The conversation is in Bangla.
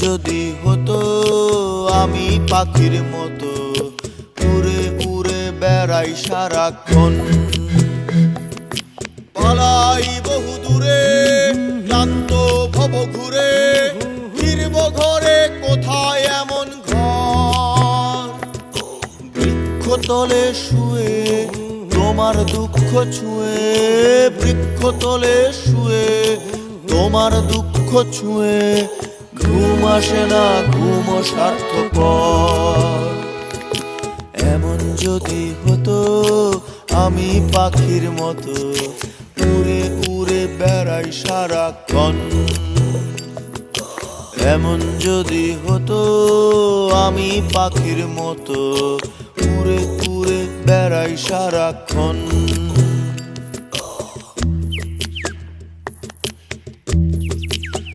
যদি হতো আমি পাখির মতো উড়ে উড়ে বেড়াই সারাক্ষণ, পালাই বহু দূরে ক্লান্ত ভব ঘুরে, ফিরব ঘরে কোথায় এমন ঘর। বৃক্ষতলে শুয়ে তোমার দুঃখ ছুঁয়ে, বৃক্ষতলে শুয়ে তোমার দুঃখ ছুঁয়ে, ঘুম আসে না ঘুম স্বার্থপর। এমন যদি হতো আমি পাখির মতো উড়ে উড়ে বেড়াই সারাক্ষণ, এমন যদি হতো আমি পাখির মতো উড়ে উড়ে বেড়াই সারাক্ষণ।